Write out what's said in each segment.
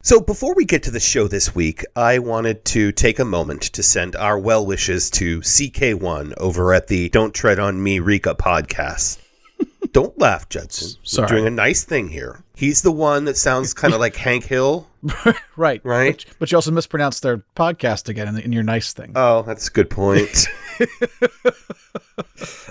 So before we get to the show this week, I wanted to take a moment to send our well wishes to CK1 over at the Don't Tread on Me Rika podcast. Don't laugh, Judson. Sorry. We're doing a nice thing here. He's the one that sounds kind of like Hank Hill. Right. Right? But you also mispronounced their podcast again in your nice thing. Oh, that's a good point.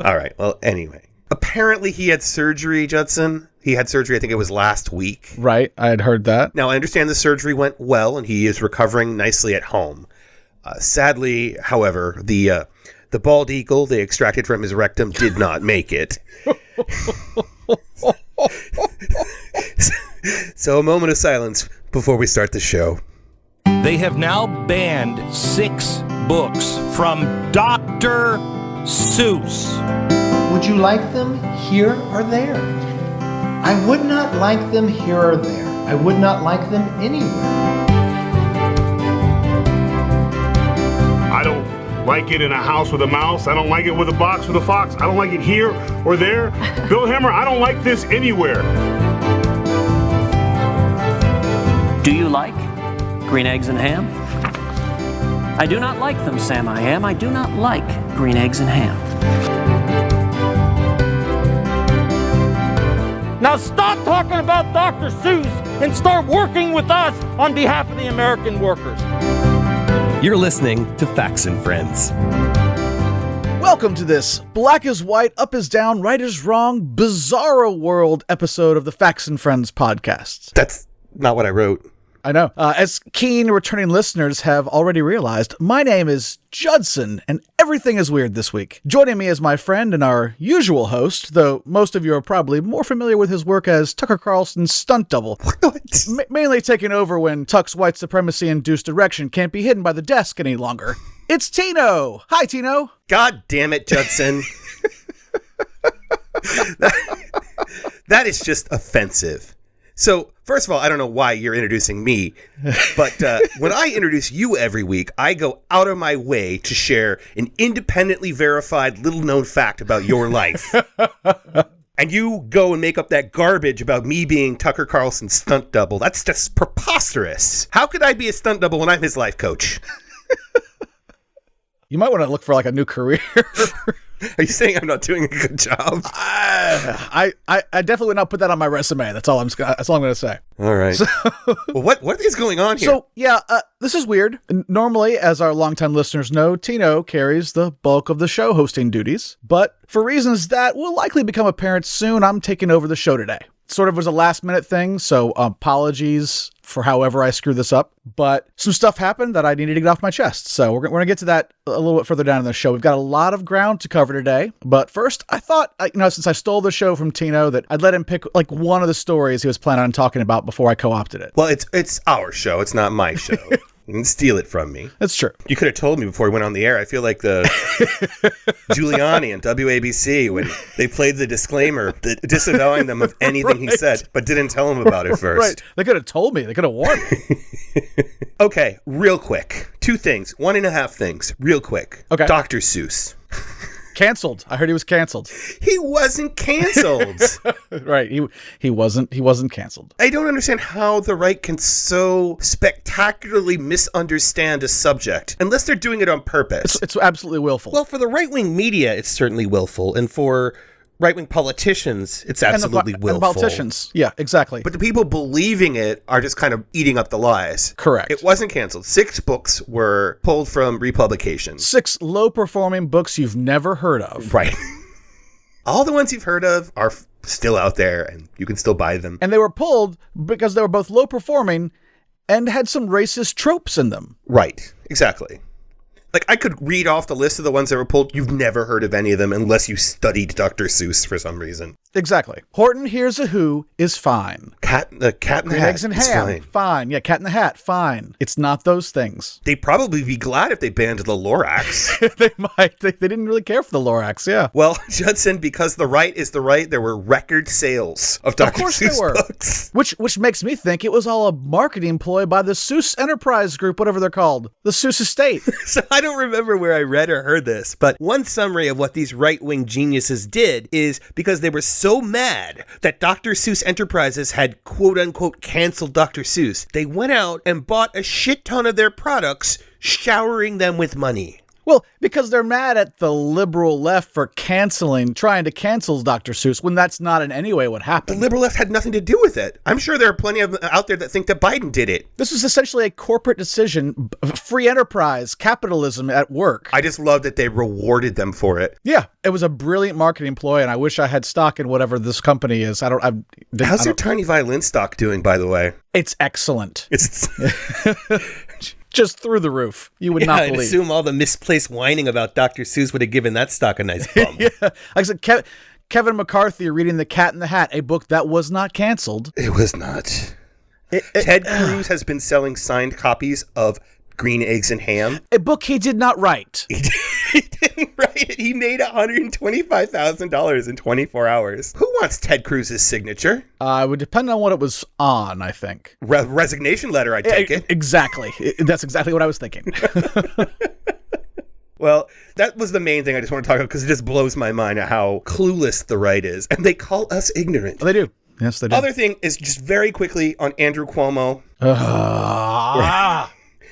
All right. Well, anyway. Apparently he had surgery, Judson. He had surgery, I think it was last week. Right. I had heard that. Now, I understand the surgery went well, and he is recovering nicely at home. Sadly, however, the bald eagle they extracted from his rectum did not make it. So a moment of silence before we start the show. They have now banned 6 books from Dr. Seuss. Would you like them here or there? I would not like them here or there. I would not like them anywhere. I don't like it in a house with a mouse. I don't like it with a box with a fox. I don't like it here or there. Bill Hammer, I don't like this anywhere. Do you like green eggs and ham? I do not like them, Sam I Am. I do not like green eggs and ham. Now stop talking about Dr. Seuss and start working with us on behalf of the American workers. You're listening to Facts and Friends. Welcome to this black is white, up is down, right is wrong, bizarro world episode of the Facts and Friends podcast. That's not what I wrote. I know. As keen returning listeners have already realized, my name is Judson, and everything is weird this week. Joining me is my friend and our usual host, though most of you are probably more familiar with his work as Tucker Carlson's stunt double. Mainly taking over when Tuck's white supremacy-induced erection can't be hidden by the desk any longer. It's Tino! Hi, Tino! God damn it, Judson. That is just offensive. So, first of all, I don't know why you're introducing me, but when I introduce you every week, I go out of my way to share an independently verified little-known fact about your life. And you go and make up that garbage about me being Tucker Carlson's stunt double. That's just preposterous. How could I be a stunt double when I'm his life coach? You might want to look for like a new career. Are you saying I'm not doing a good job? I definitely would not put that on my resume. That's all I'm going to say. All right. So, well, what is going on here? So, yeah, this is weird. Normally, as our longtime listeners know, Tino carries the bulk of the show hosting duties. But for reasons that will likely become apparent soon, I'm taking over the show today. Sort of was a last minute thing, so apologies for however I screwed this up. But some stuff happened that I needed to get off my chest. So we're going to get to that a little bit further down in the show. We've got a lot of ground to cover today. But first, I thought, since I stole the show from Tino, that I'd let him pick like one of the stories he was planning on talking about before I co-opted it. Well, it's our show. It's not my show. You can steal it from me. That's true. You could have told me before we went on the air. I feel like the Giuliani and WABC when they played the disclaimer disavowing them of anything he said, but didn't tell him about it first. Right. They could have told me. They could have warned me. Okay, real quick. 2 things. 1.5 things. Real quick. Okay. Dr. Seuss. Canceled. I heard he was canceled. He wasn't canceled. Right. He wasn't canceled. I don't understand how the right can so spectacularly misunderstand a subject, unless they're doing it on purpose. It's absolutely willful. Well, for the right-wing media, it's certainly willful, and for right-wing politicians, it's absolutely willful. And politicians. Yeah, exactly. But the people believing it are just kind of eating up the lies. Correct. It wasn't canceled. 6 books were pulled from republication. 6 low-performing books you've never heard of. Right. All the ones you've heard of are still out there, and you can still buy them. And they were pulled because they were both low-performing and had some racist tropes in them. Right. Exactly. Like, I could read off the list of the ones that were pulled. You've never heard of any of them unless you studied Dr. Seuss for some reason. Exactly. Horton Hears a Who is fine. Cat in the Hat. Eggs and ham. Fine. Yeah, Cat in the Hat. Fine. It's not those things. They'd probably be glad if they banned the Lorax. They might. They didn't really care for the Lorax, yeah. Well, Judson, because the right is the right, there were record sales of Dr. Seuss books. Which makes me think it was all a marketing ploy by the Seuss Enterprise Group, whatever they're called. The Seuss Estate. So I don't remember where I read or heard this, but one summary of what these right-wing geniuses did is because they were so mad that Dr. Seuss Enterprises had quote-unquote canceled Dr. Seuss, they went out and bought a shit ton of their products, showering them with money. Well, because they're mad at the liberal left for trying to cancel Dr. Seuss when that's not in any way what happened. The liberal left had nothing to do with it. I'm sure there are plenty of them out there that think that Biden did it. This was essentially a corporate decision, free enterprise, capitalism at work. I just love that they rewarded them for it. Yeah, it was a brilliant marketing ploy, and I wish I had stock in whatever this company is. How's your tiny violin stock doing, by the way? It's excellent. It's just through the roof. You would not believe. I assume all the misplaced whining about Dr. Seuss would have given that stock a nice bump. Yeah. Like I said, Kevin McCarthy reading The Cat in the Hat, a book that was not canceled. It was not. Ted Cruz has been selling signed copies of Green Eggs and Ham. A book he did not write. He didn't write it. He made $125,000 in 24 hours. Who wants Ted Cruz's signature? It would depend on what it was on, I think. Resignation letter, I take it. Exactly. That's exactly what I was thinking. Well, that was the main thing I just want to talk about because it just blows my mind at how clueless the right is. And they call us ignorant. Oh, they do. Yes, they do. Other thing is just very quickly on Andrew Cuomo.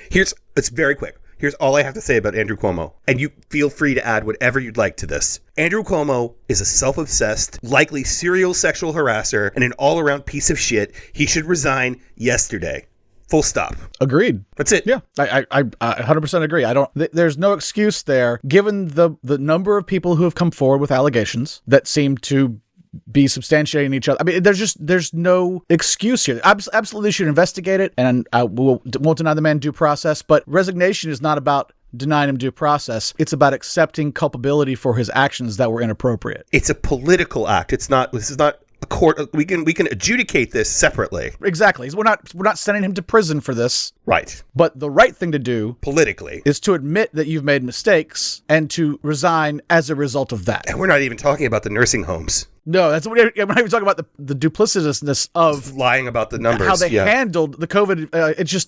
It's very quick. Here's all I have to say about Andrew Cuomo. And you feel free to add whatever you'd like to this. Andrew Cuomo is a self-obsessed, likely serial sexual harasser, and an all-around piece of shit. He should resign yesterday. Full stop. Agreed. That's it. Yeah, I 100% agree. There's no excuse there, given the number of people who have come forward with allegations that seem to be substantiating each other. I mean, there's no excuse here. Absolutely should investigate it, and won't deny the man due process, but resignation is not about denying him due process. It's about accepting culpability for his actions that were inappropriate. It's a political act. This is not a court. We can adjudicate this separately. Exactly. We're not sending him to prison for this. Right. But the right thing to do politically is to admit that you've made mistakes and to resign as a result of that. And we're not even talking about the nursing homes. No, we're not even talking about the duplicitousness of lying about the numbers. How they handled the COVID.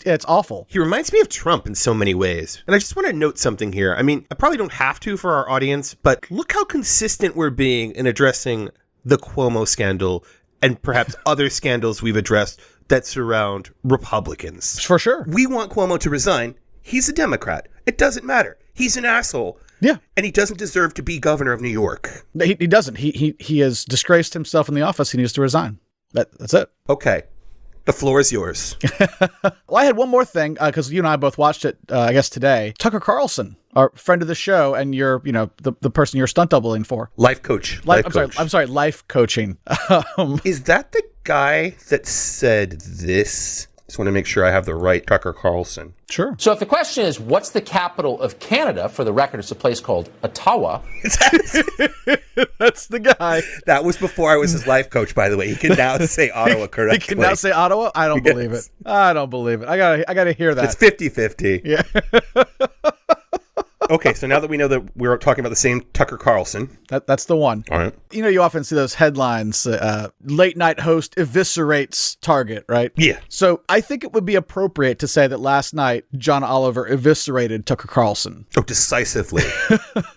It's awful. He reminds me of Trump in so many ways. And I just want to note something here. I mean, I probably don't have to for our audience, but look how consistent we're being in addressing the Cuomo scandal and perhaps other scandals we've addressed that surround Republicans. For sure. We want Cuomo to resign. He's a Democrat. It doesn't matter. He's an asshole. Yeah. And he doesn't deserve to be governor of New York. He doesn't. He has disgraced himself in the office. He needs to resign. That's it. Okay. The floor is yours. Well, I had one more thing, because you and I both watched it, I guess, today. Tucker Carlson, our friend of the show, and you're, the person you're stunt doubling for. Life coach. I'm sorry, life coaching. Is that the guy that said this? Just want to make sure I have the right Tucker Carlson. Sure. So if the question is, what's the capital of Canada? For the record, it's a place called Ottawa. That's the guy. That was before I was his life coach, by the way. He can now say Ottawa correctly. He can now say Ottawa? I don't believe it. I don't believe it. I gotta hear that. It's 50-50. Yeah. Okay, so now that we know that we're talking about the same Tucker Carlson. That's the one. All right. You often see those headlines, late night host eviscerates Target, right? Yeah. So I think it would be appropriate to say that last night, John Oliver eviscerated Tucker Carlson. Oh, decisively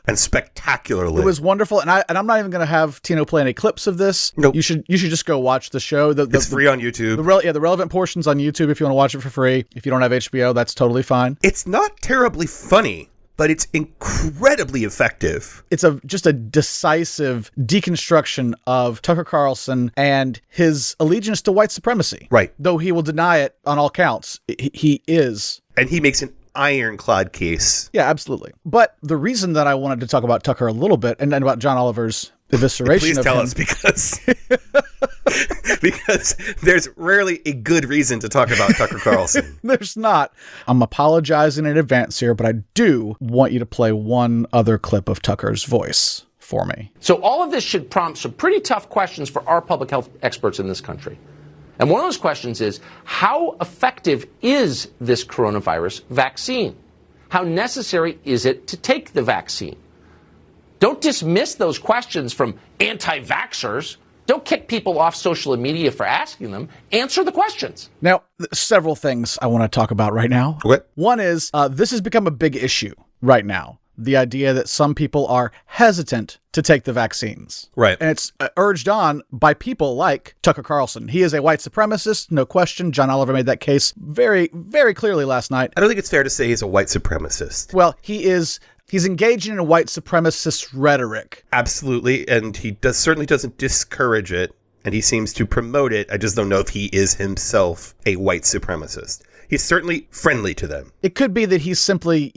and spectacularly. It was wonderful. And I'm not even going to have Tino play any clips of this. Nope. You should just go watch the show. It's free on YouTube. The relevant portion's on YouTube if you want to watch it for free. If you don't have HBO, that's totally fine. It's not terribly funny, but it's incredibly effective. It's just a decisive deconstruction of Tucker Carlson and his allegiance to white supremacy. Right. Though he will deny it on all counts, he is. And he makes an ironclad case. Yeah, absolutely. But the reason that I wanted to talk about Tucker a little bit, and about John Oliver's evisceration Please of tell him. us, because there's rarely a good reason to talk about Tucker Carlson. There's not. I'm apologizing in advance here, but I do want you to play one other clip of Tucker's voice for me. So all of this should prompt some pretty tough questions for our public health experts in this country. And one of those questions is, how effective is this coronavirus vaccine? How necessary is it to take the vaccine? Don't dismiss those questions from anti-vaxxers. Don't kick people off social media for asking them. Answer the questions. Now, several things I want to talk about right now. What? One is, this has become a big issue right now. the idea that some people are hesitant to take the vaccines. Right. And it's urged on by people like Tucker Carlson. He is a white supremacist, no question. John Oliver made that case very, very clearly last night. I don't think it's fair to say he's a white supremacist. Well, he's engaging in a white supremacist rhetoric. Absolutely. And he certainly doesn't discourage it. And he seems to promote it. I just don't know if he is himself a white supremacist. He's certainly friendly to them. It could be that he's simply,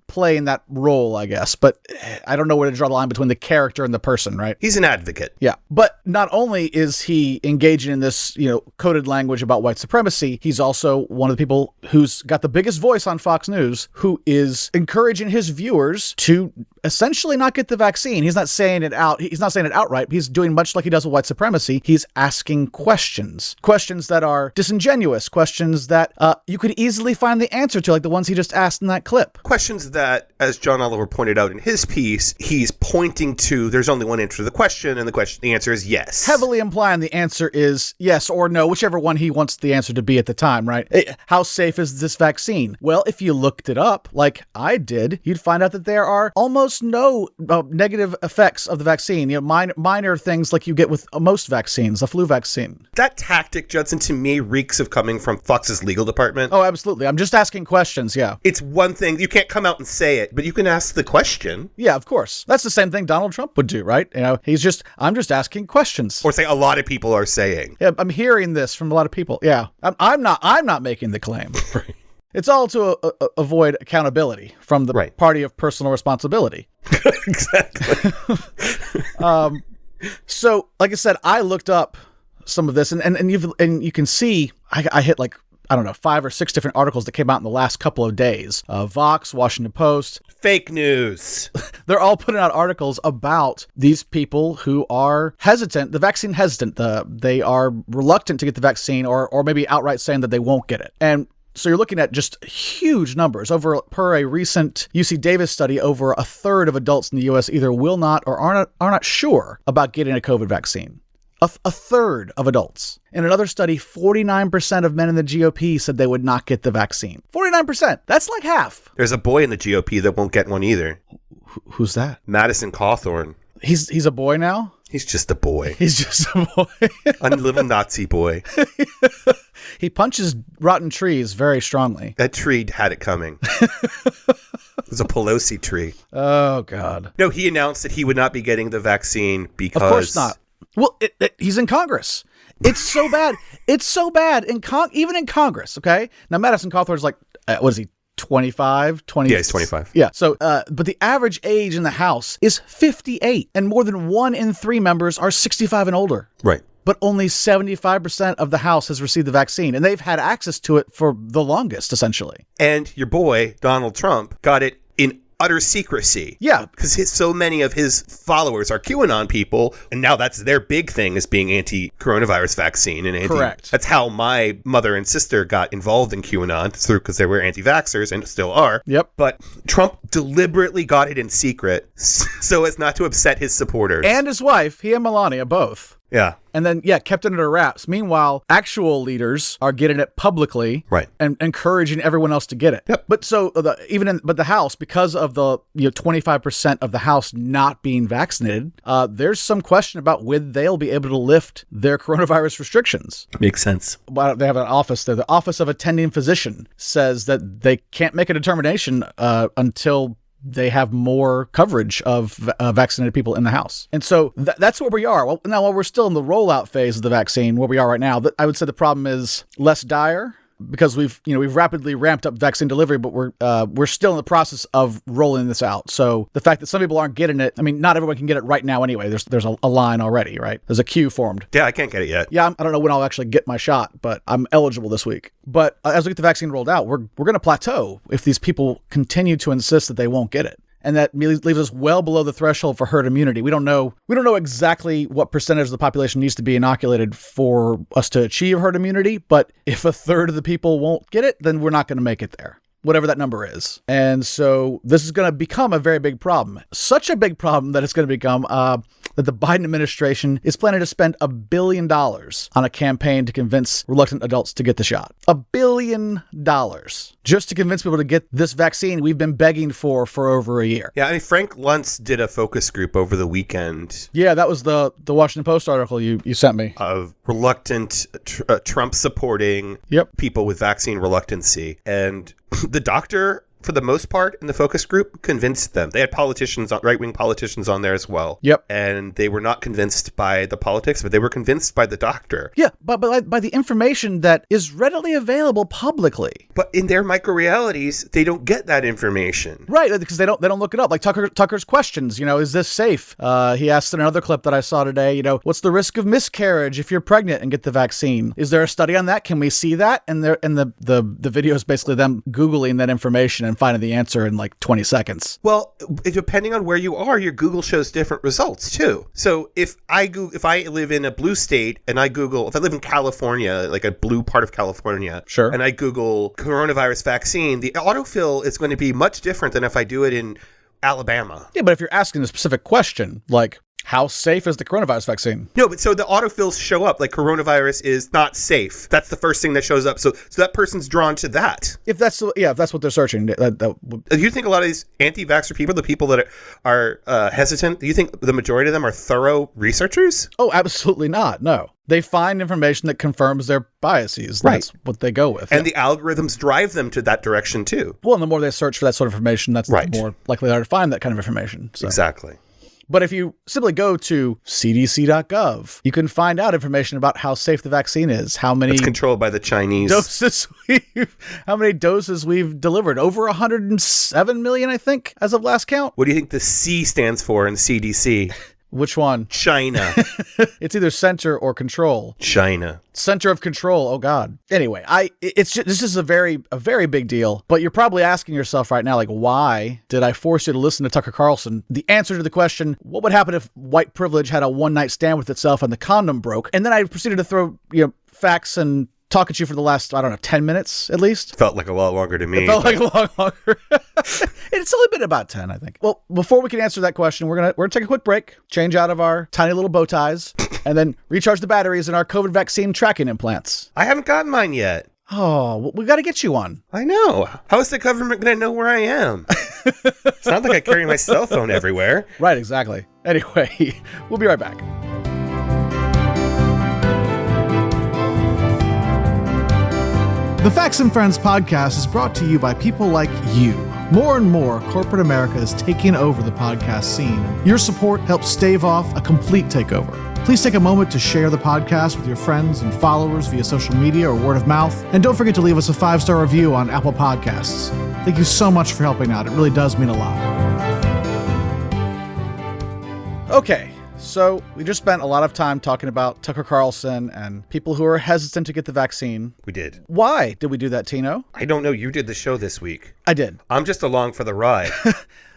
playing that role, I guess. But I don't know where to draw the line between the character and the person, right? He's an advocate. Yeah. But not only is he engaging in this, coded language about white supremacy, he's also one of the people who's got the biggest voice on Fox News, who is encouraging his viewers to essentially not get the vaccine. He's not saying it out. He's not saying it outright. He's doing much like he does with white supremacy. He's asking questions that are disingenuous, questions that you could easily find the answer to, like the ones he just asked in that clip. Questions that, as John Oliver pointed out in his piece, he's pointing to there's only one answer to the question, and the answer is yes. Heavily implying the answer is yes or no, whichever one he wants the answer to be at the time, right? How safe is this vaccine? Well, if you looked it up, like I did, you'd find out that there are almost no negative effects of the vaccine. Minor things like you get with most vaccines, a flu vaccine. That tactic, Judson, to me reeks of coming from Fox's legal department. Oh, absolutely. I'm just asking questions, yeah. It's one thing. You can't come out and say it, but you can ask the question. Yeah, of course. That's the same thing Donald Trump would do, right? I'm just asking questions. Or say a lot of people are saying. Yeah, I'm hearing this from a lot of people. Yeah. I'm not making the claim. Right. It's all to avoid accountability from the party of personal responsibility. Exactly. So, like I said, I looked up some of this, and you can see I hit 5 or 6 different articles that came out in the last couple of days. Vox, Washington Post. Fake news. They're all putting out articles about these people who are hesitant, the vaccine hesitant. They are reluctant to get the vaccine or maybe outright saying that they won't get it. And so you're looking at just huge numbers. Per a recent UC Davis study, over a third of adults in the U.S. either will not or are not sure about getting a COVID vaccine. A third of adults. In another study, 49% of men in the GOP said they would not get the vaccine. 49%. That's like half. There's a boy in the GOP that won't get one either. Who's that? Madison Cawthorn. He's a boy now? He's just a boy. He's just a boy. A little Nazi boy. He punches rotten trees very strongly. That tree had it coming. It was a Pelosi tree. Oh, God. No, he announced that he would not be getting the vaccine because... Of course not. Well, he's in Congress. It's so bad. It's so bad. Even in Congress, okay? Now, Madison Cawthorn's like, what is he, 25? 20? Yeah, he's 25. Yeah. So, but the average age in the House is 58, and more than 1 in 3 members are 65 and older. Right. But only 75% of the House has received the vaccine, and they've had access to it for the longest, essentially. And your boy, Donald Trump, got it in utter secrecy. Yeah. Because so many of his followers are QAnon people, and now that's their big thing, is being anti-coronavirus vaccine. And correct. That's how my mother and sister got involved in QAnon, because they were anti-vaxxers and still are. Yep. But Trump deliberately got it in secret so as not to upset his supporters. And his wife, he and Melania, both. Yeah. And then, kept it under wraps. Meanwhile, actual leaders are getting it publicly, right, and encouraging everyone else to get it. Yep. But so the House, because of the 25% of the House not being vaccinated, there's some question about when they'll be able to lift their coronavirus restrictions. Makes sense. Well, they have an office there. The Office of Attending Physician says that they can't make a determination until they have more coverage of vaccinated people in the House. And so that's where we are. Well, now, while we're still in the rollout phase of the vaccine, where we are right now, I would say the problem is less dire, because we've rapidly ramped up vaccine delivery, but we're still in the process of rolling this out. So the fact that some people aren't getting it, I mean, not everyone can get it right now anyway. There's a line already, right? There's a queue formed. Yeah, I can't get it yet. Yeah, I don't know when I'll actually get my shot, but I'm eligible this week. But as we get the vaccine rolled out, we're going to plateau if these people continue to insist that they won't get it. And that leaves us well below the threshold for herd immunity. We don't know exactly what percentage of the population needs to be inoculated for us to achieve herd immunity. But if a third of the people won't get it, then we're not going to make it there. whatever that number is. And so this is going to become a very big problem. Such a big problem that it's going to become that the Biden administration is planning to spend $1 billion on a campaign to convince reluctant adults to get the shot. $1 billion just to convince people to get this vaccine we've been begging for over a year. Yeah, I mean, Frank Luntz did a focus group over the weekend. Yeah, that was the Washington Post article you sent me. Of reluctant Trump-supporting people with vaccine reluctancy. And the doctor, for the most part, in the focus group, convinced them. They had politicians, right-wing politicians on there as well. Yep. And they were not convinced by the politics, but they were convinced by the doctor. Yeah, but by the information that is readily available publicly. But in their microrealities, they don't get that information. Right, because they don't look it up. Like Tucker's questions, is this safe? He asked in another clip that I saw today, what's the risk of miscarriage if you're pregnant and get the vaccine? Is there a study on that? Can we see that? And the video is basically them Googling that information and finding the answer in like 20 seconds. Well, depending on where you are, your Google shows different results too. So if I live in a blue state and I Google, if I live in California, like a blue part of California, sure, and I Google coronavirus vaccine, the autofill is going to be much different than if I do it in Alabama. Yeah, but if you're asking a specific question, like, how safe is the coronavirus vaccine? No, but so the autofills show up like coronavirus is not safe. That's the first thing that shows up. So that person's drawn to that. If that's what they're searching. Do you think a lot of these anti-vaxxer people, the people that are hesitant, do you think the majority of them are thorough researchers? Oh, absolutely not. No. They find information that confirms their biases. That's what they go with. And the algorithms drive them to that direction too. Well, and the more they search for that sort of information, that's the more likely they are to find that kind of information. So. Exactly. But if you simply go to cdc.gov, you can find out information about how safe the vaccine is, how many... It's controlled by the Chinese. How many doses we've delivered. Over 107 million, I think, as of last count. What do you think the C stands for in CDC? Which one? China. It's either center or control. China. Center of control. Oh God. Anyway, this is a very big deal. But you're probably asking yourself right now, like, why did I force you to listen to Tucker Carlson? The answer to the question, what would happen if white privilege had a one-night stand with itself and the condom broke? And then I proceeded to throw facts and talk at you for the last, 10 minutes at least. Felt like a lot longer to me. It felt like a lot longer. It's only been about 10, I think. Well, before we can answer that question, we're gonna take a quick break, change out of our tiny little bow ties, and then recharge the batteries in our COVID vaccine tracking implants. I haven't gotten mine yet. Oh, well, we got to get you one. I know. How is the government going to know where I am? It's not like I carry my cell phone everywhere. Right, exactly. Anyway, we'll be right back. The Facts and Friends podcast is brought to you by people like you. More and more, corporate America is taking over the podcast scene. Your support helps stave off a complete takeover. Please take a moment to share the podcast with your friends and followers via social media or word of mouth. And don't forget to leave us a 5-star review on Apple Podcasts. Thank you so much for helping out. It really does mean a lot. Okay. So we just spent a lot of time talking about Tucker Carlson and people who are hesitant to get the vaccine. We did. Why did we do that, Tino? I don't know. You did the show this week. I did. I'm just along for the ride.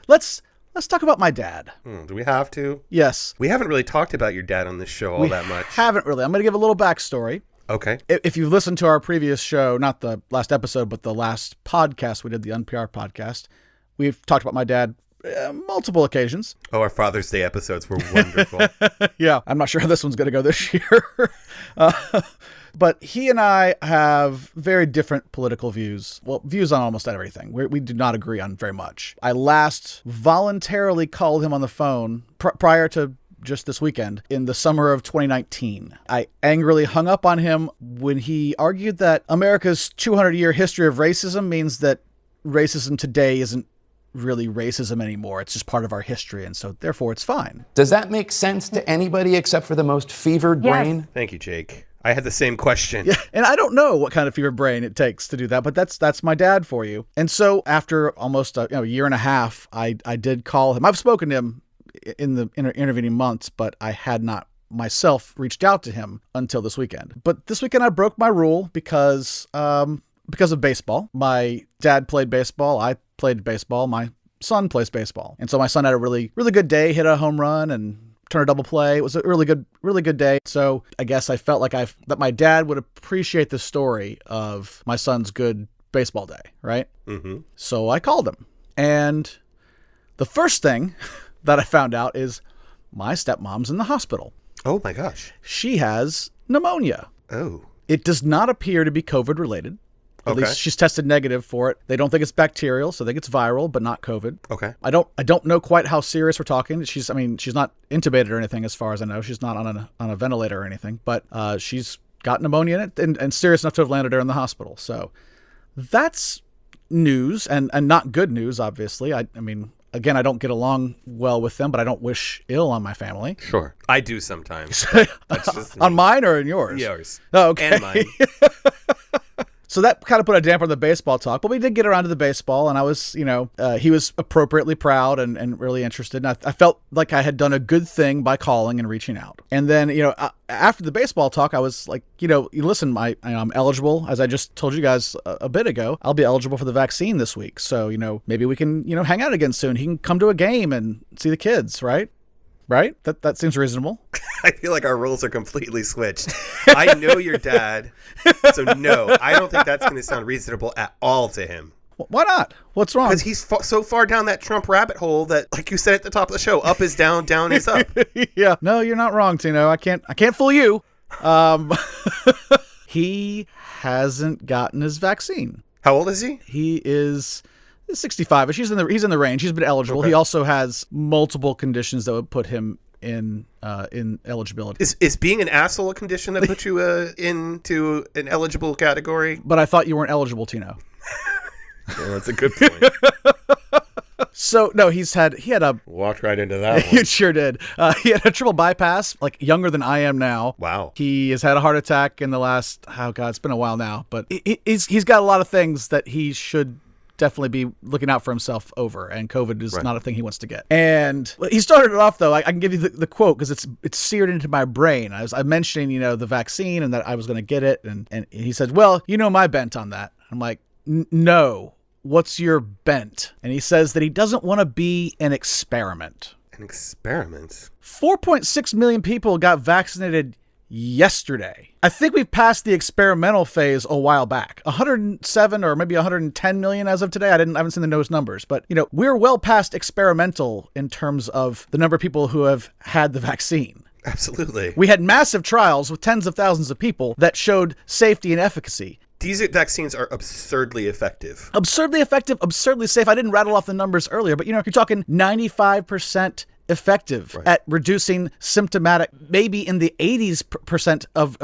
Let's talk about my dad. Do we have to? Yes. We haven't really talked about your dad on this show all that much. Haven't really. I'm going to give a little backstory. Okay. If you've listened to our previous show, not the last episode, but the last podcast we did, the NPR podcast, we've talked about my dad multiple occasions. Oh, our Father's Day episodes were wonderful. Yeah, I'm not sure how this one's going to go this year. But he and I have very different political views. Well, views on almost everything. We do not agree on very much. I last voluntarily called him on the phone prior to just this weekend in the summer of 2019. I angrily hung up on him when he argued that America's 200-year history of racism means that racism today isn't really racism anymore. It's just part of our history, and so therefore it's fine. Does that make sense to anybody except for the most fevered brain? Thank you, Jake. I had the same question. Yeah, and I don't know what kind of fevered brain it takes to do that, but that's my dad for you. And so after almost a year and a half, I did call him. I've spoken to him in the intervening months, but I had not myself reached out to him until this weekend. But this weekend I broke my rule because of baseball. My dad played baseball. I played baseball. My son plays baseball. And so my son had a really, really good day, hit a home run and turned a double play. It was a really good day. So I guess I felt like that my dad would appreciate the story of my son's good baseball day, right? Mm-hmm. So I called him. And the first thing that I found out is my stepmom's in the hospital. Oh, my gosh. She has pneumonia. Oh. It does not appear to be COVID related. At least she's tested negative for it. They don't think it's bacterial, so they think it's viral, but not COVID. Okay. I don't know quite how serious we're talking. She's not intubated or anything as far as I know. She's not on a ventilator or anything, but she's got pneumonia in it and serious enough to have landed her in the hospital. So that's news and not good news, obviously. I mean, again, I don't get along well with them, but I don't wish ill on my family. Sure. I do sometimes. That's just on mine or in yours? Yours. Oh, okay. And mine. So that kind of put a damper on the baseball talk, but we did get around to the baseball, and I was, he was appropriately proud and really interested. And I felt like I had done a good thing by calling and reaching out. And then, after the baseball talk, I was like, listen, I'm eligible, as I just told you guys a bit ago. I'll be eligible for the vaccine this week. So, maybe we can, hang out again soon. He can come to a game and see the kids, right? Right? That seems reasonable. I feel like our roles are completely switched. I know your dad, so no, I don't think that's going to sound reasonable at all to him. Why not? What's wrong? Because he's so far down that Trump rabbit hole that, like you said at the top of the show, up is down, down is up. Yeah. No, you're not wrong, Tino. I can't fool you. He hasn't gotten his vaccine. How old is he? He is 65ish. He's in the range. He's been eligible. Okay. He also has multiple conditions that would put him in eligibility. Is being an asshole a condition that puts you into an eligible category? But I thought you weren't eligible, Tino. Well, that's a good point. So no, he had a walked right into that one. You sure did. He had a triple bypass, like younger than I am now. Wow. He has had a heart attack in the last it's been a while now, but he's got a lot of things that he should definitely be looking out for himself over, and COVID is not a thing he wants to get. And he started it off, though. I can give you the quote because it's seared into my brain. I mentioning the vaccine and that I was going to get it, and he said, "Well, my bent on that." I'm like, "No, what's your bent?" And he says that he doesn't want to be an experiment. An experiment? 4.6 million people got vaccinated yesterday. I think we've passed the experimental phase a while back. 107 or maybe 110 million as of today. I haven't seen the newest numbers, but we're well past experimental in terms of the number of people who have had the vaccine. Absolutely. We had massive trials with tens of thousands of people that showed safety and efficacy. These vaccines are absurdly effective. Absurdly effective, absurdly safe. I didn't rattle off the numbers earlier, but you're talking 95% effective at reducing symptomatic, maybe in the 80% of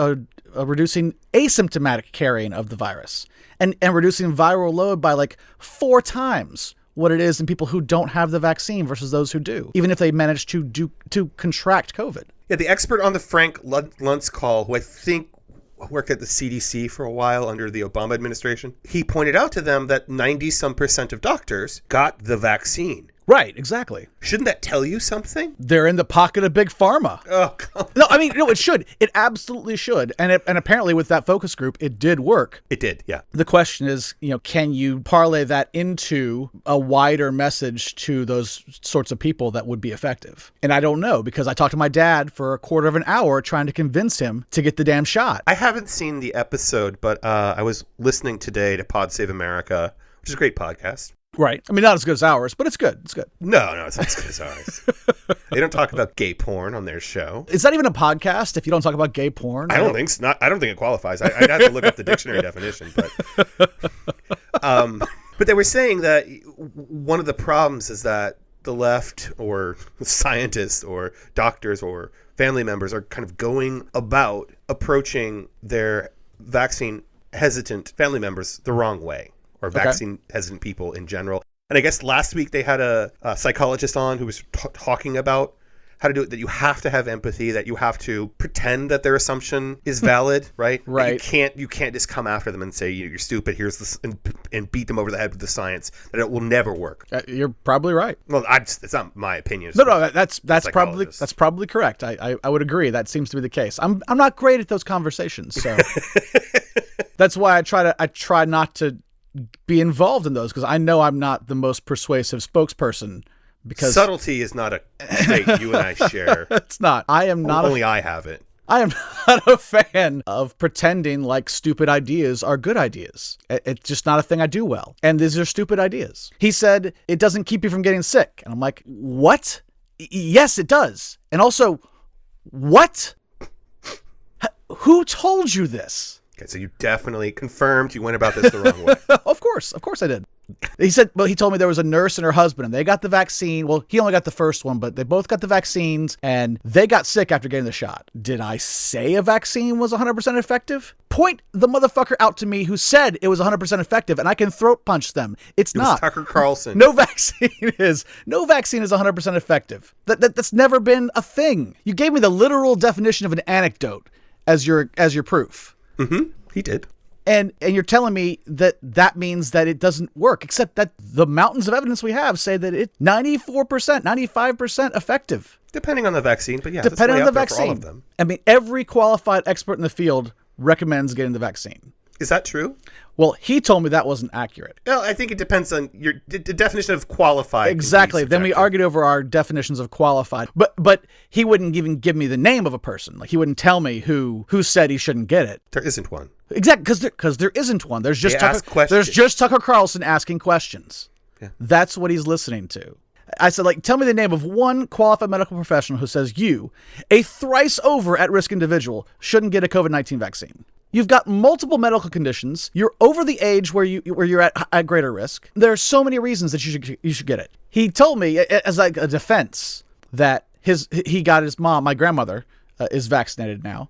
reducing asymptomatic carrying of the virus, and reducing viral load by like 4 times what it is in people who don't have the vaccine versus those who do, even if they manage to contract COVID. Yeah, the expert on the Frank Luntz call, who I think worked at the CDC for a while under the Obama administration, he pointed out to them that 90% of doctors got the vaccine. Right, exactly. Shouldn't that tell you something? They're in the pocket of Big Pharma. Oh, come on. No, I mean, it should. It absolutely should. And apparently with that focus group, it did work. It did, yeah. The question is, can you parlay that into a wider message to those sorts of people that would be effective? And I don't know, because I talked to my dad for a quarter of an hour trying to convince him to get the damn shot. I haven't seen the episode, but I was listening today to Pod Save America, which is a great podcast. Right. I mean, not as good as ours, but it's good. It's good. No, it's not as good as ours. They don't talk about gay porn on their show. Is that even a podcast if you don't talk about gay porn? I don't think so. I don't think it qualifies. I'd have to look up the dictionary definition. But they were saying that one of the problems is that the left or scientists or doctors or family members are kind of going about approaching their vaccine hesitant family members the wrong way. Or vaccine hesitant people in general. And I guess last week they had a psychologist on who was talking about how to do it, that you have to have empathy, that you have to pretend that their assumption is valid, right? Right. You can't just come after them and say, you're stupid, here's this, and beat them over the head with the science, that it will never work. You're probably right. Well, it's not my opinion. No, that's probably correct. I would agree. That seems to be the case. I'm not great at those conversations, so that's why I try not to be involved in those, because I know I'm not the most persuasive spokesperson. Because subtlety is not a trait you and I share. It's not. I am not. Only I have it. I am not a fan of pretending like stupid ideas are good ideas. It's just not a thing I do well. And these are stupid ideas. He said it doesn't keep you from getting sick. And I'm like, what? Yes, it does. And also, what? Who told you this? Okay, so you definitely confirmed you went about this the wrong way. Of course I did. He said, well, he told me there was a nurse and her husband, and they got the vaccine. Well, he only got the first one, but they both got the vaccines, and they got sick after getting the shot. Did I say a vaccine was 100% effective? Point the motherfucker out to me who said it was 100% effective, and I can throat punch them. It was not. Tucker Carlson. No vaccine is 100% effective. That's never been a thing. You gave me the literal definition of an anecdote as your proof. Mm-hmm. He did. And you're telling me that means that it doesn't work, except that the mountains of evidence we have say that it's 94%, 95% effective. Depending on the vaccine, but yeah, depending on the vaccine. For all of them. I mean, every qualified expert in the field recommends getting the vaccine. Is that true? Well, he told me that wasn't accurate. Well, I think it depends on your definition of qualified. Exactly. Then we argued over our definitions of qualified. But he wouldn't even give me the name of a person. Like, he wouldn't tell me who said he shouldn't get it. There isn't one. Exactly, because there isn't one. There's just Tucker Carlson asking questions. Yeah. That's what he's listening to. I said, tell me the name of one qualified medical professional who says you, a thrice over at-risk individual, shouldn't get a COVID-19 vaccine. You've got multiple medical conditions. You're over the age where you're at greater risk. There are so many reasons that you should get it. He told me as like a defense that he got his mom, my grandmother, is vaccinated now.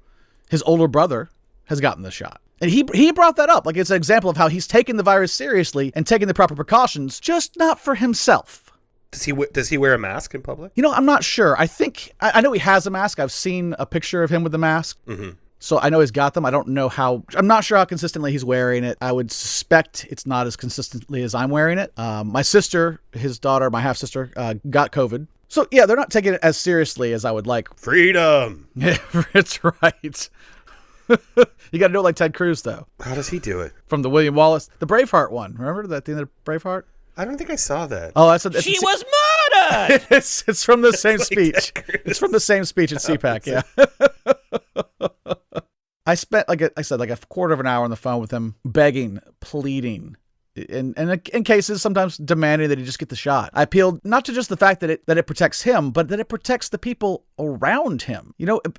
His older brother has gotten the shot. And he brought that up. Like, it's an example of how he's taking the virus seriously and taking the proper precautions, just not for himself. Does he wear a mask in public? I'm not sure. I know he has a mask. I've seen a picture of him with the mask. Mm-hmm. So I know he's got them. I'm not sure how consistently he's wearing it. I would suspect it's not as consistently as I'm wearing it. My sister, his daughter, my half-sister, got COVID. So yeah, they're not taking it as seriously as I would like. Freedom. Yeah, that's right. You got to do it like Ted Cruz, though. How does he do it? From the William Wallace, the Braveheart one. Remember that thing, the Braveheart? I don't think I saw that. Oh, she was murdered. It's from the same speech. It's from the same speech at CPAC. Yeah. I spent, like I said, a quarter of an hour on the phone with him, begging, pleading, and in cases sometimes demanding that he just get the shot. I appealed not to just the fact that it protects him, but that it protects the people around him.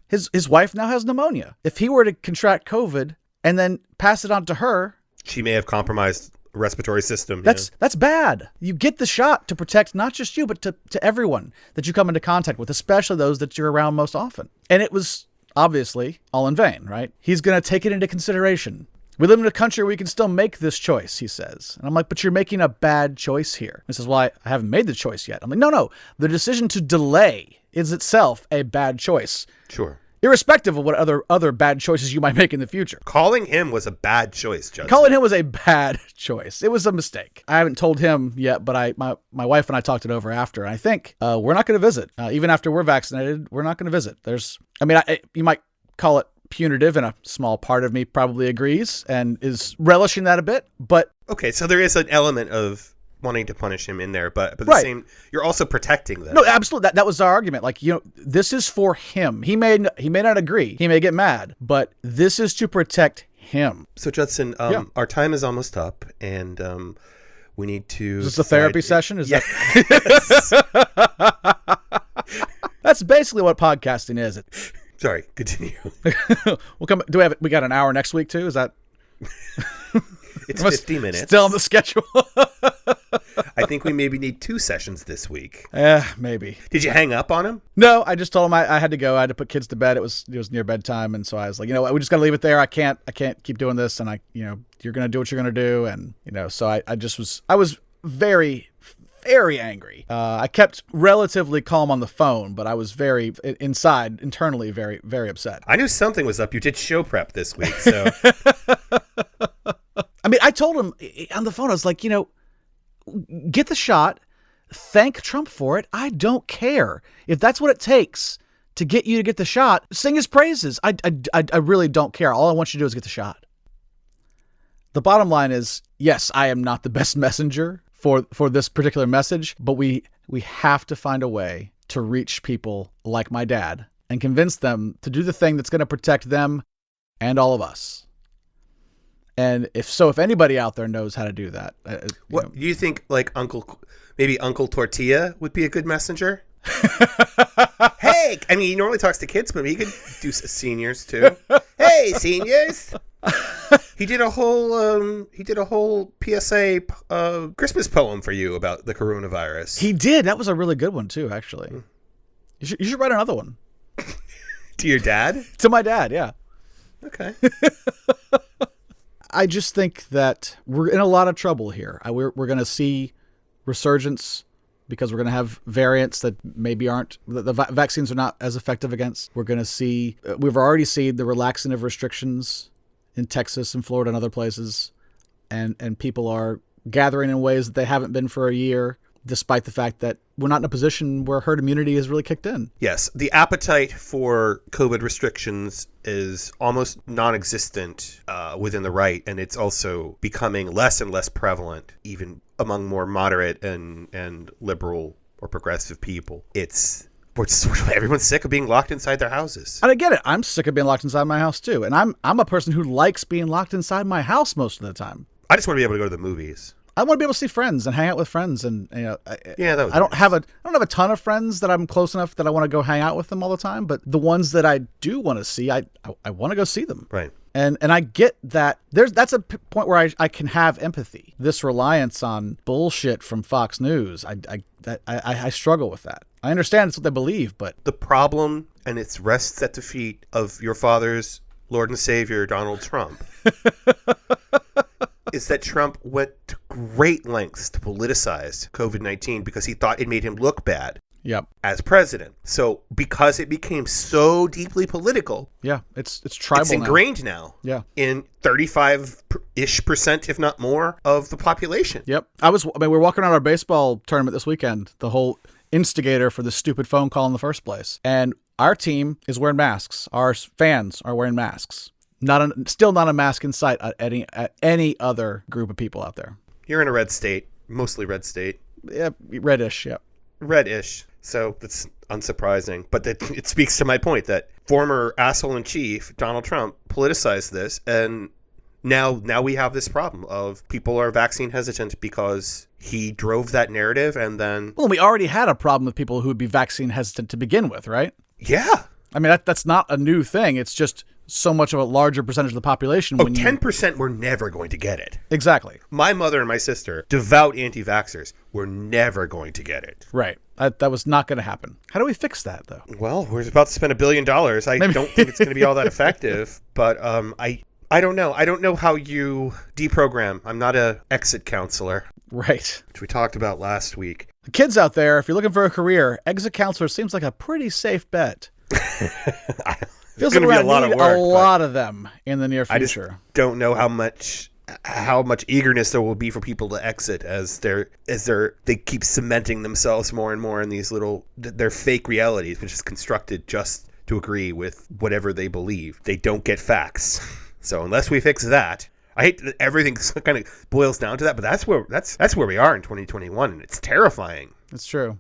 His wife now has pneumonia. If he were to contract COVID and then pass it on to her, she may have compromised the respiratory system. That's bad. You get the shot to protect not just you, but to everyone that you come into contact with, especially those that you're around most often. And it was obviously all in vain, right? He's going to take it into consideration. We live in a country where we can still make this choice, he says. And I'm like, but you're making a bad choice here. He says, well, I haven't made the choice yet. I'm like, no. The decision to delay is itself a bad choice. Sure. Irrespective of what other bad choices you might make in the future. Calling him was a bad choice, Judson. Calling him was a bad choice. It was a mistake. I haven't told him yet, but my wife and I talked it over after. And I think we're not going to visit. Even after we're vaccinated, we're not going to visit. You might call it punitive, and a small part of me probably agrees and is relishing that a bit. But okay, so there is an element of wanting to punish him in there, but the right. same, you're also protecting them. No, absolutely. That was our argument. This is for him. He may not agree. He may get mad, but this is to protect him. So Judson, our time is almost up, and we need to. Is this a therapy session? Is yeah. that? That's basically what podcasting is. Sorry, continue. We'll come. We got an hour next week too? Is that? It's 50 minutes. Still on the schedule. I think we maybe need 2 sessions this week. Maybe. Did you hang up on him? No, I just told him I had to go. I had to put kids to bed. It was near bedtime, and so I was like, we just got to leave it there. I can't keep doing this, and you're gonna do what you're gonna do, and so I was very, very angry. I kept relatively calm on the phone, but I was very internally very, very upset. I knew something was up. You did show prep this week, so. I told him on the phone, I was like, get the shot, thank Trump for it. I don't care. If that's what it takes to get you to get the shot, sing his praises. I really don't care. All I want you to do is get the shot. The bottom line is, yes, I am not the best messenger for this particular message, but we have to find a way to reach people like my dad and convince them to do the thing that's going to protect them and all of us. And if anybody out there knows how to do that. What do you think, like maybe Uncle Tortilla would be a good messenger? Hey, I mean, he normally talks to kids, but he could do seniors too. Hey, seniors. He did a whole PSA Christmas poem for you about the coronavirus. He did. That was a really good one too, actually. You should write another one. To your dad? To my dad, yeah. Okay. I just think that we're in a lot of trouble here. We're going to see resurgence because we're going to have variants that maybe aren't, the vaccines are not as effective against. We're going to see, we've already seen the relaxing of restrictions in Texas and Florida and other places. And people are gathering in ways that they haven't been for a year, despite the fact that we're not in a position where herd immunity has really kicked in. Yes. The appetite for COVID restrictions is almost non-existent within the right, and it's also becoming less and less prevalent, even among more moderate and liberal or progressive people. Everyone's sick of being locked inside their houses. And I get it. I'm sick of being locked inside my house, too. And I'm a person who likes being locked inside my house most of the time. I just want to be able to go to the movies. I want to be able to see friends and hang out with friends, and I don't have a ton of friends that I'm close enough that I want to go hang out with them all the time. But the ones that I do want to see, I want to go see them. Right. And I get that that's a point where I can have empathy. This reliance on bullshit from Fox News, I struggle with that. I understand it's what they believe, but the problem, and it rests at the feet of your father's Lord and Savior Donald Trump. Is that Trump went to great lengths to politicize COVID-19 because he thought it made him look bad as president. So because it became so deeply political, it's tribal. It's ingrained now. In 35-ish%, if not more, of the population. Yep. we were walking around our baseball tournament this weekend, the whole instigator for this stupid phone call in the first place. And our team is wearing masks. Our fans are wearing masks. Still not a mask in sight at any other group of people out there. You're in a red state, mostly red state. Yeah, reddish, yeah. Reddish. So that's unsurprising. But it speaks to my point that former asshole-in-chief Donald Trump politicized this, and now we have this problem of people are vaccine hesitant because he drove that narrative, and then... Well, we already had a problem with people who would be vaccine hesitant to begin with, right? Yeah. I mean, that's not a new thing. It's just so much of a larger percentage of the population. 10% were never going to get it. Exactly. My mother and my sister, devout anti-vaxxers, were never going to get it. Right. That was not going to happen. How do we fix that, though? Well, we're about to spend $1 billion. I don't think it's going to be all that effective, but I don't know. I don't know how you deprogram. I'm not an exit counselor. Right. Which we talked about last week. The kids out there, if you're looking for a career, exit counselor seems like a pretty safe bet. Feels like we're going to need a lot of them in the near future. I just don't know how much eagerness there will be for people to exit as they keep cementing themselves more and more in these their fake realities, which is constructed just to agree with whatever they believe. They don't get facts. So unless we fix that, I hate that everything kind of boils down to that, but that's where we are in 2021, and it's terrifying. It's true.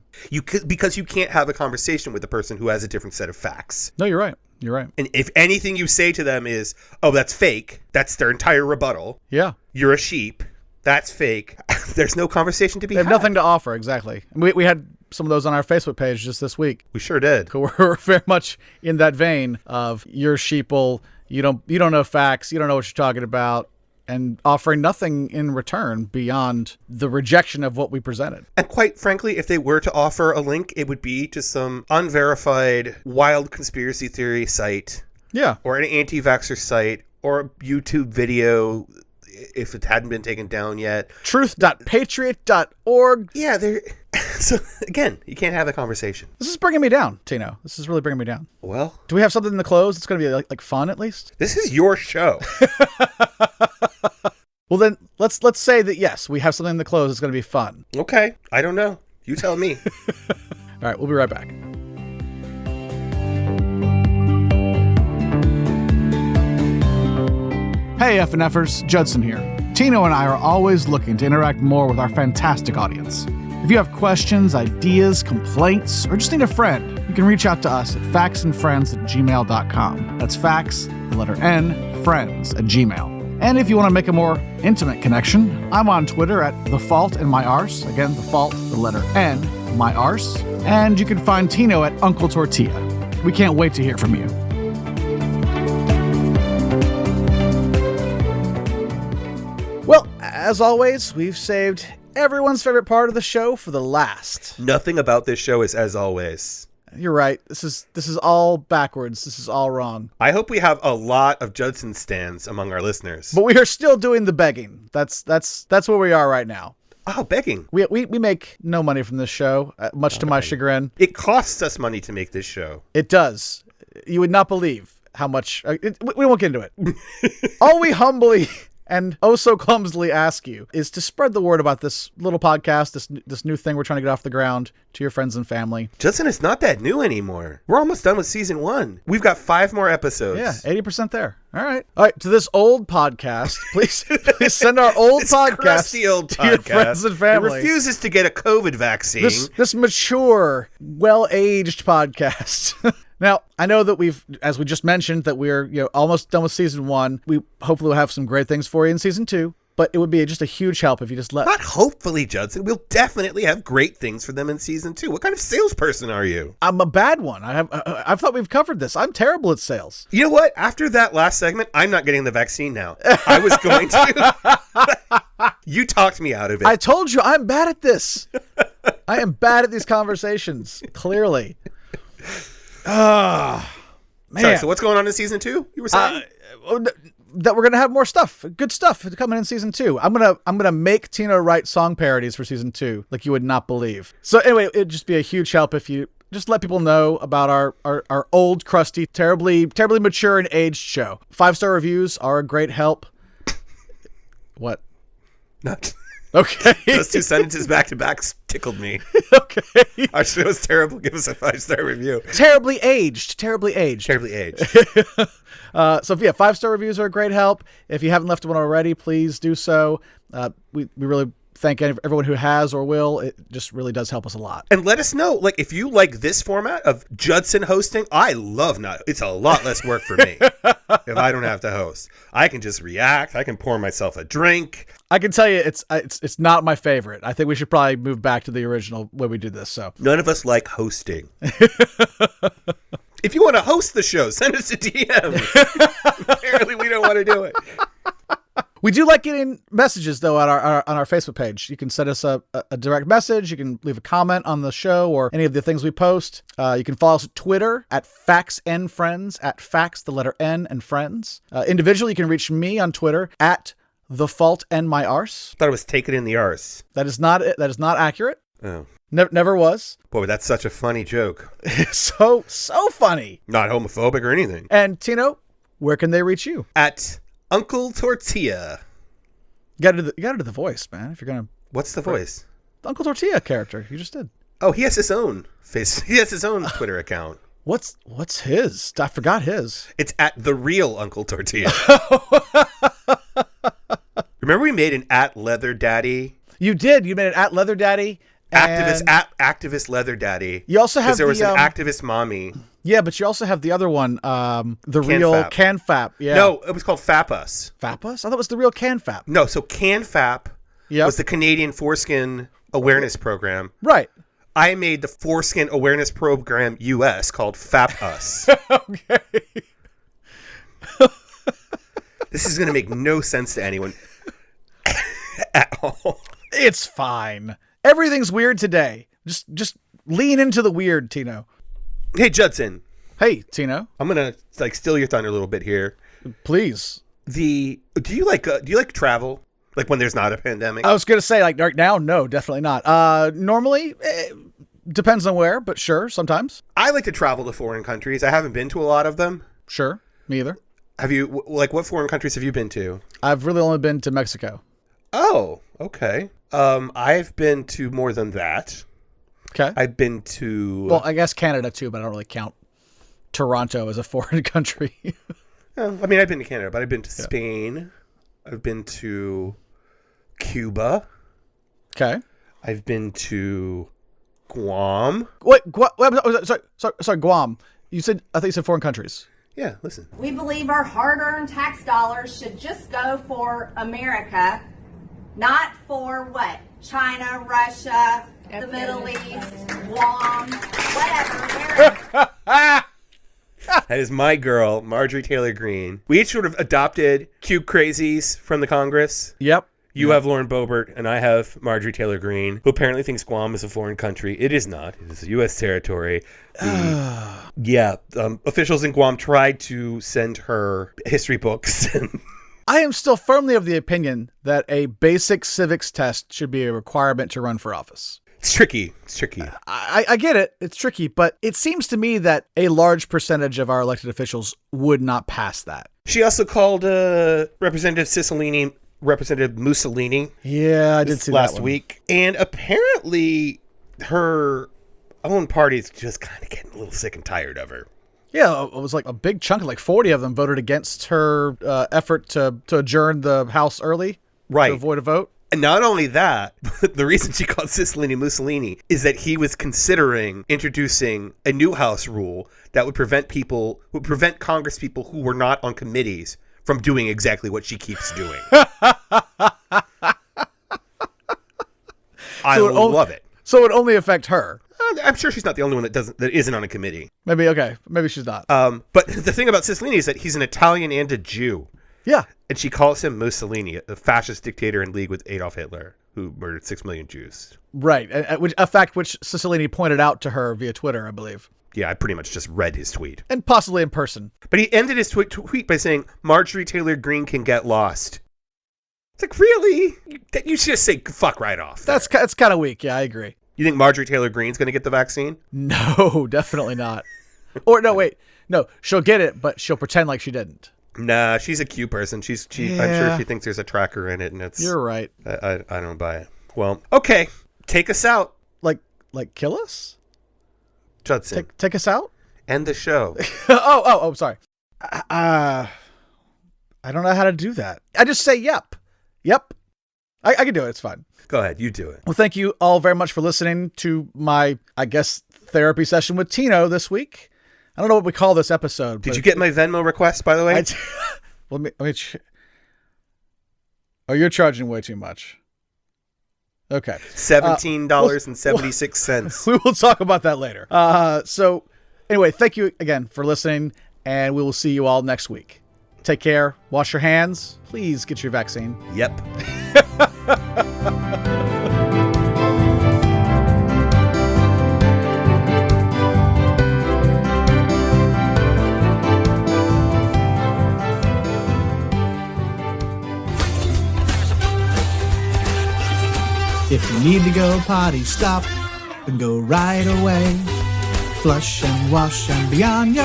Because you can't have a conversation with a person who has a different set of facts. No, you're right. You're right. And if anything you say to them is, oh, that's fake, that's their entire rebuttal. Yeah. You're a sheep. That's fake. There's no conversation to be had. They have nothing to offer, exactly. We had some of those on our Facebook page just this week. We sure did. Who were very much in that vein of you're sheeple, you don't know facts, you don't know what you're talking about, and offering nothing in return beyond the rejection of what we presented. And quite frankly, if they were to offer a link, it would be to some unverified, wild conspiracy theory site. Yeah. Or an anti-vaxxer site, or a YouTube video, if it hadn't been taken down yet. Truth.patriot.org. Yeah, so again, you can't have a conversation. This is bringing me down, Tino. This is really bringing me down. Well, do we have something in the close that's going to be like fun at least? This is your show. Well, then let's say that yes, we have something in the close that's going to be fun. Okay, I don't know. You tell me. All right, we'll be right back. Hey, FNFers, Judson here. Tino and I are always looking to interact more with our fantastic audience. If you have questions, ideas, complaints, or just need a friend, you can reach out to us at factsandfriends@gmail.com. That's facts, the letter N, friends at Gmail. And if you want to make a more intimate connection, I'm on Twitter at thefaultandmyarse. Again, the fault, the letter N, my arse. And you can find Tino at Uncle Tortilla. We can't wait to hear from you. Well, as always, we've saved everyone's favorite part of the show for the last. Nothing about this show is as always. You're right. This is all backwards. This is all wrong. I hope we have a lot of Judson stands among our listeners. But we are still doing the begging. That's where we are right now. Oh, begging. We make no money from this show, much to my chagrin. It costs us money to make this show. It does. You would not believe how much. We won't get into it. All we humbly and oh so clumsily ask you is to spread the word about this little podcast, this new thing we're trying to get off the ground, to your friends and family. Judson, it's not that new anymore. We're almost done with season 1. We've got 5 more episodes. Yeah, 80% there. All right. To this old podcast, please send our old podcast crusty old to your friends and family. It refuses to get a COVID vaccine. This mature, well-aged podcast. Now, I know that as we just mentioned, that we're almost done with season 1. We hopefully will have some great things for you in season 2. But it would be just a huge help if you just let... Not hopefully, Judson. We'll definitely have great things for them in season 2. What kind of salesperson are you? I'm a bad one. I've thought we've covered this. I'm terrible at sales. You know what? After that last segment, I'm not getting the vaccine now. I was going to. You talked me out of it. I told you, I'm bad at this. I am bad at these conversations, clearly. Man. Sorry, so what's going on in season 2? You were saying? That we're gonna have more stuff, good stuff coming in season 2. I'm gonna make Tino write song parodies for season 2, like you would not believe. So anyway, it'd just be a huge help if you just let people know about our old, crusty, terribly mature and aged show. 5-star reviews are a great help. What? Not. Okay. Those 2 sentences back to back tickled me. Okay. Our show is terrible. Give us a 5-star review. Terribly aged. So yeah, 5-star reviews are a great help. If you haven't left one already, please do so. We really thank everyone who has or will. It just really does help us a lot. And let us know, if you like this format of Judson hosting. I love it's a lot less work for me if I don't have to host. I can just react. I can pour myself a drink. I can tell you it's not my favorite. I think we should probably move back to the original way we did this. So none of us like hosting. If you want to host the show, send us a DM. Apparently we don't want to do it. We do like getting messages, though, on our Facebook page. You can send us a direct message. You can leave a comment on the show or any of the things we post. You can follow us at Twitter at FactsNFriends, at Facts, the letter N, and Friends. Individually, you can reach me on Twitter at TheFaultAndMyArse. Thought it was Take It in the Arse. That is not it. That is not accurate. Oh. Never was. Boy, that's such a funny joke. so funny. Not homophobic or anything. And Tino, where can they reach you? At Uncle Tortilla. You gotta do the voice, man. If you're gonna. What's the voice? The Uncle Tortilla character. You just did. Oh, he has his own face. He has his own Twitter account. What's his? I forgot his. It's at The Real Uncle Tortilla. Remember we made an at Leather Daddy? You did. You made an at Leather Daddy. Activist Leather Daddy. You also have there was an activist mommy. Yeah, but you also have the other one, the Can real Fap. CanFap. Yeah. No, it was called Fap Us. Fap Us? I thought it was the real CanFap. No, so CanFap Yep. was the Canadian Foreskin Awareness Program. Right. I made the Foreskin Awareness Program US called Fap Us. Okay. This is going to make no sense to anyone at all. It's fine. Everything's weird today. Just lean into the weird, Tino. Hey, Judson. Hey, Tino. I'm going to steal your thunder a little bit here. Please. Do you like travel? Like when there's not a pandemic? I was going to say, like, right now, no, definitely not. Normally, depends on where, but sure, sometimes. I like to travel to foreign countries. I haven't been to a lot of them. Sure, me either. Have you, what foreign countries have you been to? I've really only been to Mexico. Oh, okay. I've been to more than that. Okay. I've been to... Well, I guess Canada too, but I don't really count Toronto as a foreign country. I mean, I've been to Canada, but I've been to Spain. I've been to Cuba. Okay. I've been to Guam. Wait, sorry, Guam. I think you said foreign countries. Yeah, listen. We believe our hard-earned tax dollars should just go for America, not for what? China, Russia, the Middle East, Guam, whatever. That is my girl, Marjorie Taylor Greene. We each sort of adopted cute crazies from the Congress. Yep. You have Lauren Boebert, and I have Marjorie Taylor Greene, who apparently thinks Guam is a foreign country. It is not. It is a U.S. territory. Officials in Guam tried to send her history books. I am still firmly of the opinion that a basic civics test should be a requirement to run for office. It's tricky. I get it. It's tricky, but it seems to me that a large percentage of our elected officials would not pass that. She also called Representative Mussolini. Yeah, I did see that last week. And apparently her own party is just kind of getting a little sick and tired of her. Yeah, it was like a big chunk, like 40 of them voted against her effort to adjourn the House early. Right. To avoid a vote. And not only that, but the reason she called Cicilline Mussolini is that he was considering introducing a new House rule that would prevent Congress people who were not on committees from doing exactly what she keeps doing. I love it. So it would only affect her. I'm sure she's not the only one that isn't on a committee. Maybe she's not. But the thing about Cicilline is that he's an Italian and a Jew. Yeah. And she calls him Mussolini, a fascist dictator in league with Adolf Hitler, who murdered 6 million Jews. Right. A fact which Cicilline pointed out to her via Twitter, I believe. Yeah, I pretty much just read his tweet. And possibly in person. But he ended his tweet by saying, Marjorie Taylor Greene can get lost. It's like, really? You should just say fuck right off. That's kind of weak. Yeah, I agree. You think Marjorie Taylor Greene's going to get the vaccine? No, definitely not. Or no, wait. No, she'll get it, but she'll pretend like she didn't. Nah, she's a cute person. I'm sure she thinks there's a tracker in it, and it's. You're right. I don't buy it. Well, okay, take us out. Like kill us? Judson, take us out. End the show. oh, sorry. I don't know how to do that. I just say yep. I can do it. It's fine. Go ahead, you do it. Well, thank you all very much for listening to my, I guess, therapy session with Tino this week. I don't know what we call this episode. Did you get my Venmo request, by the way? Oh, you're charging way too much. Okay. $17.76. We will talk about that later. So anyway, thank you again for listening, and we will see you all next week. Take care. Wash your hands. Please get your vaccine. Yep. If you need to go potty, stop and go right away. Flush and wash and be on your